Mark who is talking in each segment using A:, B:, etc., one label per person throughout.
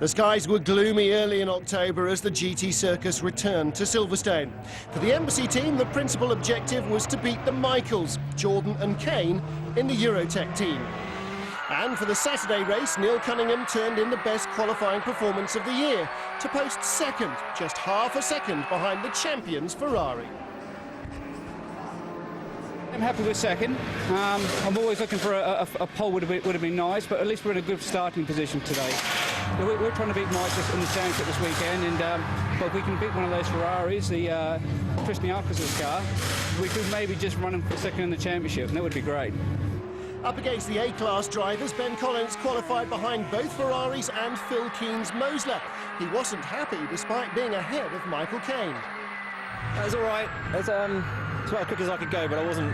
A: The skies were gloomy early in October as the GT circus returned to Silverstone. For the Embassy team, the principal objective was to beat the Michaels, Jordan and Kane, in the Eurotech team. And for the Saturday race, Neil Cunningham turned in the best qualifying performance of the year to post second, just half a second behind the champions Ferrari.
B: I'm happy with second. I'm always looking for a pole would have been nice, but at least we're in a good starting position today. We're trying to beat Mike in the championship this weekend, and but if we can beat one of those Ferraris, the Krishniakis' car, we could maybe just run him for second in the championship, and that would be great.
A: Up against the A-class drivers, Ben Collins qualified behind both Ferraris and Phil Keen's Mosler. He wasn't happy despite being ahead of Michael Caine.
C: It was all right. It's about as quick as I could go, but I wasn't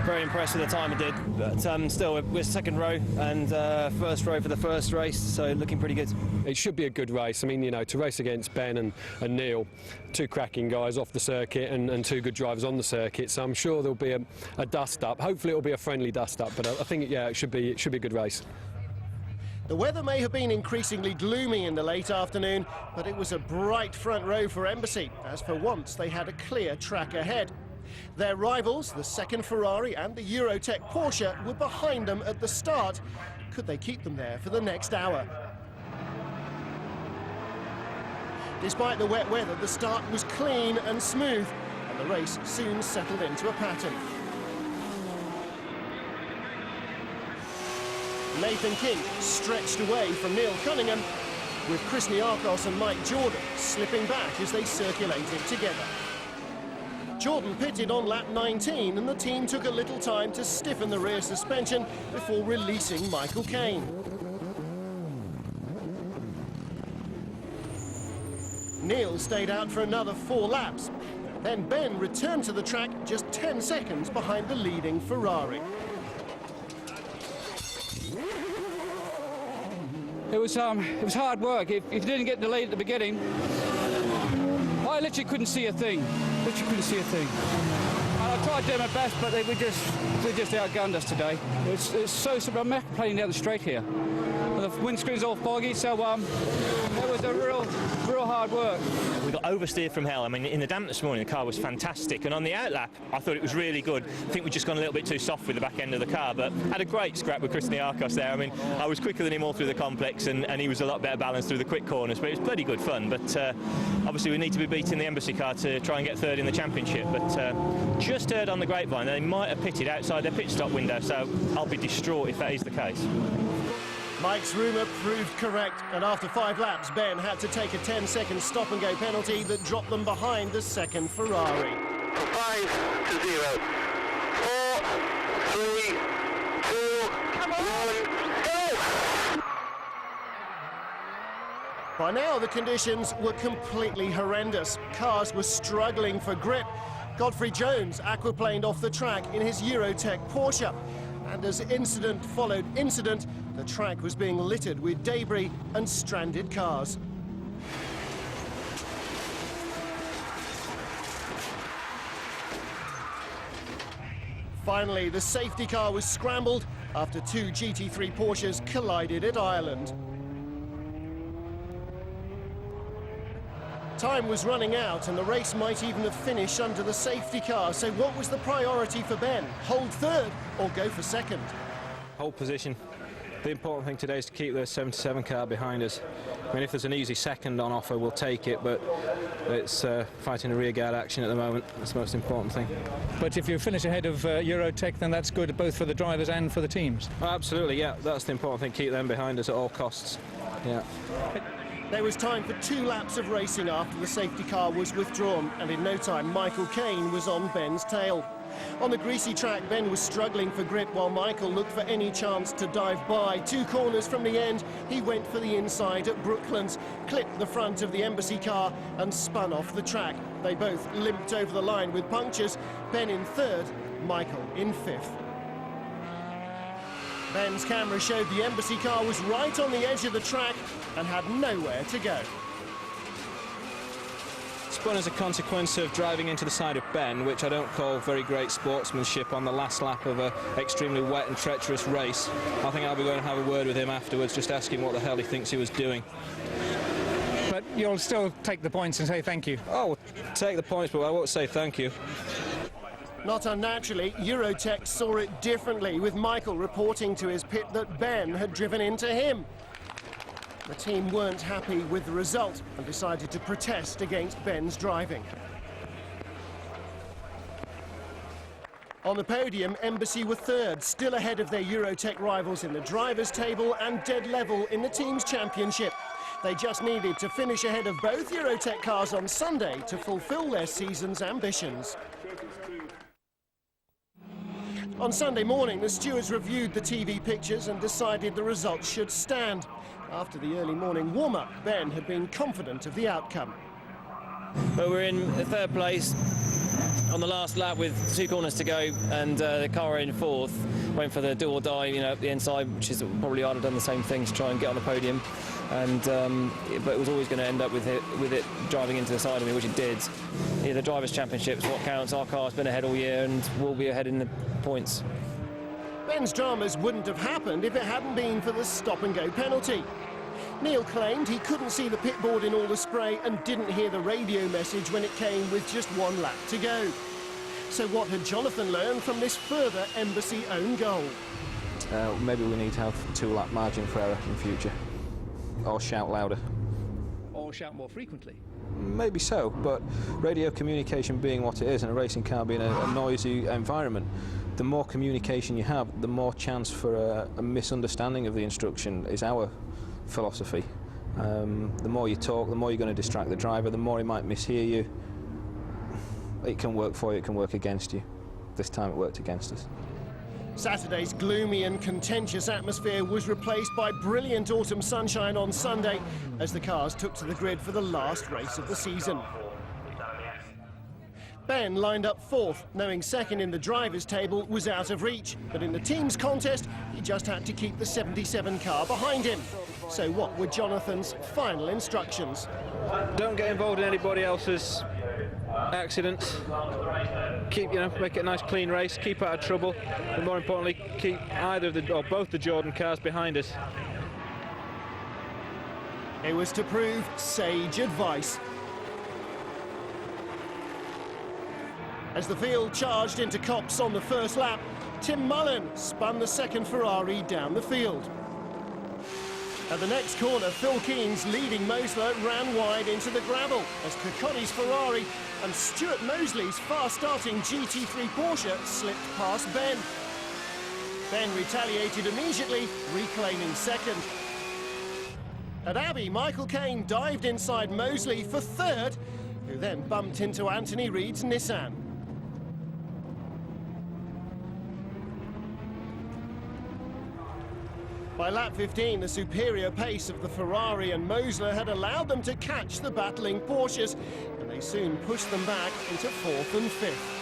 C: very impressed with the time I did. But still, we're second row and first row for the first race, so looking pretty good.
D: It should be a good race. I mean, you know, to race against Ben and Neil, two cracking guys off the circuit and two good drivers on the circuit, so I'm sure there'll be a dust-up. Hopefully it'll be a friendly dust-up, but I think, yeah, it should be a good race.
A: The weather may have been increasingly gloomy in the late afternoon, but it was a bright front row for Embassy, as for once they had a clear track ahead. Their rivals, the second Ferrari and the Eurotech Porsche, were behind them at the start. Could they keep them there for the next hour? Despite the wet weather, the start was clean and smooth, and the race soon settled into a pattern. Nathan King stretched away from Neil Cunningham, with Krishniakis and Mike Jordan slipping back as they circulated together. Jordan pitted on lap 19, and the team took a little time to stiffen the rear suspension before releasing Michael Caine. Neil stayed out for another 4 laps. Then Ben returned to the track just 10 seconds behind the leading Ferrari.
B: It was hard work. If you didn't get delayed at the beginning, I literally couldn't see a thing. And I tried doing my best, but they just outgunned us today. It's so simple. I'm playing down the straight here. The windscreen's all foggy, so it was a real hard work.
C: We got oversteered from hell. I mean, in the damp this morning, the car was fantastic, and on the outlap, I thought it was really good. I think we'd just gone a little bit too soft with the back end of the car, but had a great scrap with Krishniakis there. I mean, I was quicker than him all through the complex, and he was a lot better balanced through the quick corners, but it was bloody good fun. But obviously, we need to be beating the Embassy car to try and get third in the championship. But just heard on the grapevine they might have pitted outside their pit stop window, so I'll be distraught if that is the case.
A: Mike's rumour proved correct, and after 5 laps, Ben had to take a 10-second stop-and-go penalty that dropped them behind the second Ferrari.
E: 5 to 0. 4, 3, 2, 1, go!
A: By now, the conditions were completely horrendous. Cars were struggling for grip. Godfrey Jones aquaplaned off the track in his Eurotech Porsche. And as incident followed incident, the track was being littered with debris and stranded cars. Finally, the safety car was scrambled after 2 GT3 Porsches collided at Ireland. Time was running out, and the race might even have finished under the safety car. So what was the priority for Ben? Hold third or go for second?
F: Hold position. The important thing today is to keep the 77 car behind us. I mean, if there's an easy second on offer, we'll take it, but it's fighting a rearguard action at the moment. That's the most important thing.
G: But if you finish ahead of Eurotech, then that's good both for the drivers and for the teams.
F: Oh, absolutely, yeah. That's the important thing. Keep them behind us at all costs. Yeah.
A: There was time for 2 laps of racing after the safety car was withdrawn, and in no time Michael Caine was on Ben's tail. On the greasy track, Ben was struggling for grip while Michael looked for any chance to dive by. 2 corners from the end, he went for the inside at Brooklands, clipped the front of the Embassy car and spun off the track. They both limped over the line with punctures, Ben in 3rd, Michael in 5th. Ben's camera showed the Embassy car was right on the edge of the track and had nowhere to go.
F: Spun as a consequence of driving into the side of Ben, which I don't call very great sportsmanship on the last lap of an extremely wet and treacherous race. I think I'll be going to have a word with him afterwards, just ask him what the hell he thinks he was doing.
G: but you'll still take the points and say thank you.
F: Oh, we'll take the points, but I won't say thank you.
A: Not unnaturally, Eurotech saw it differently, with Michael reporting to his pit that Ben had driven into him. The team weren't happy with the result and decided to protest against Ben's driving. On the podium, Embassy were third, still ahead of their Eurotech rivals in the drivers' table and dead level in the team's championship. They just needed to finish ahead of both Eurotech cars on Sunday to fulfill their season's ambitions. On Sunday morning, the stewards reviewed the TV pictures and decided the results should stand. After the early morning warm-up, Ben had been confident of the outcome.
H: But we're in third place on the last lap with 2 corners to go, and the car in fourth. Went for the do or die, you know, up the inside, which is probably I'd have done the same thing to try and get on the podium. And but it was always going to end up with it driving into the side of me, which it did. Yeah, the Drivers' Championship's what counts. Our car's been ahead all year and will be ahead in the points.
A: Ben's dramas wouldn't have happened if it hadn't been for the stop-and-go penalty. Neil claimed he couldn't see the pit board in all the spray and didn't hear the radio message when it came with just 1 lap to go. So what had Jonathan learned from this further Embassy own goal?
F: Maybe we need to have a 2-lap margin for error in future. Or shout louder.
B: Or shout more frequently.
F: Maybe so, but radio communication being what it is, and a racing car being a noisy environment, the more communication you have, the more chance for a misunderstanding of the instruction is our philosophy. The more you talk, the more you're going to distract the driver, the more he might mishear you. It can work for you, it can work against you. This time it worked against us.
A: Saturday's gloomy and contentious atmosphere was replaced by brilliant autumn sunshine on Sunday as the cars took to the grid for the last race of the season. Ben lined up fourth, knowing second in the drivers' table was out of reach. But in the team's contest, he just had to keep the 77 car behind him. So what were Jonathan's final instructions?
F: Don't get involved in anybody else's accidents. Keep, make it a nice clean race, keep out of trouble, and more importantly, keep either of the or both the Jordan cars behind us.
A: It was to prove sage advice. As the field charged into Copse on the first lap, Tim Mullen spun the second Ferrari down the field. At the next corner, Phil Keen's leading Mosler ran wide into the gravel as Kirkconney's Ferrari and Stuart Mosley's fast-starting GT3 Porsche slipped past Ben. Ben retaliated immediately, reclaiming second. At Abbey, Michael Caine dived inside Mosley for third, who then bumped into Anthony Reid's Nissan. By lap 15, the superior pace of the Ferrari and Mosler had allowed them to catch the battling Porsches, and they soon pushed them back into fourth and fifth.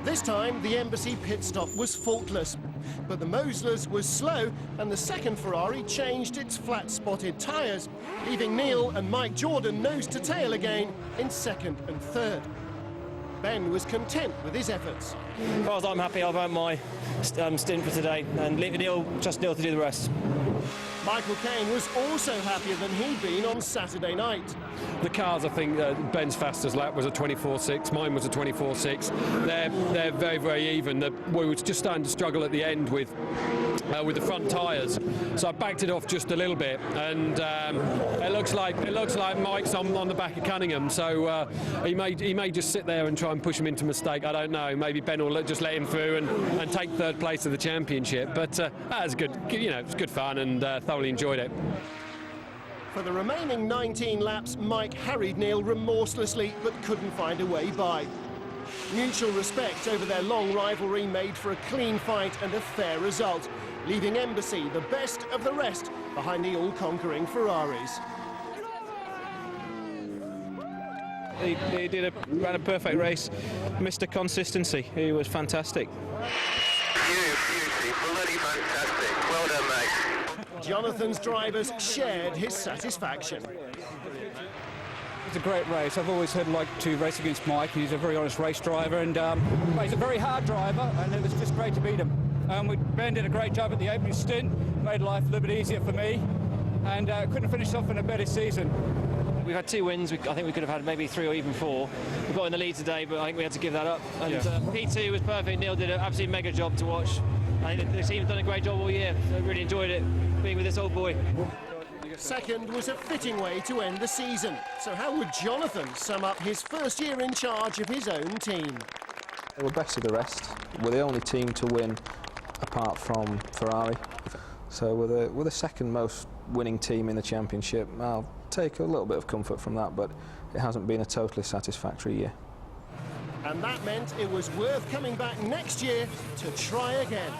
A: This time, the Embassy pit stop was faultless, but the Moslers was slow, and the second Ferrari changed its flat-spotted tyres, leaving Neil and Mike Jordan nose to tail again in second and third. Ben was content with his efforts.
H: As far as I'm happy, I've earned my stint for today, and leave Neil to do the rest.
A: Michael Caine was also happier than he'd been on Saturday night.
D: The cars, I think, Ben's fastest lap was a 24.6, mine was a 24.6. They're very, very even. We were just starting to struggle at the end with the front tyres, so I backed it off just a little bit, and it looks like Mike's on the back of Cunningham, so he may just sit there and try and push him into mistake. I don't know. Maybe Ben will just let him through and take third place of the championship. But that was good. It was good fun, and thoroughly enjoyed it.
A: For the remaining 19 laps, Mike harried Neil remorselessly but couldn't find a way by. Mutual respect over their long rivalry made for a clean fight and a fair result, leaving Embassy the best of the rest behind the all-conquering Ferraris.
F: He ran a perfect race, Mr. Consistency. He was fantastic.
E: Bloody fantastic. Well done, mate.
A: Jonathan's drivers shared his satisfaction.
B: it's a great race. I've always liked to race against Mike. He's a very honest race driver, and he's a very hard driver, and it was just great to beat him. Ben did a great job at the opening stint, made life a little bit easier for me, and couldn't finish off in a better season.
H: We've had 2 wins. I think we could have had maybe 3 or even 4. We got in the lead today, but I think we had to give that up. And P2 was perfect. Neil did an absolute mega job to watch. I think the team's done a great job all year. So I really enjoyed it, being with this old boy.
A: Second was a fitting way to end the season. So how would Jonathan sum up his first year in charge of his own team?
F: They were best of the rest. We're the only team to win apart from Ferrari. So we're the second most winning team in the championship. I'll take a little bit of comfort from that, but it hasn't been a totally satisfactory year.
A: And that meant it was worth coming back next year to try again.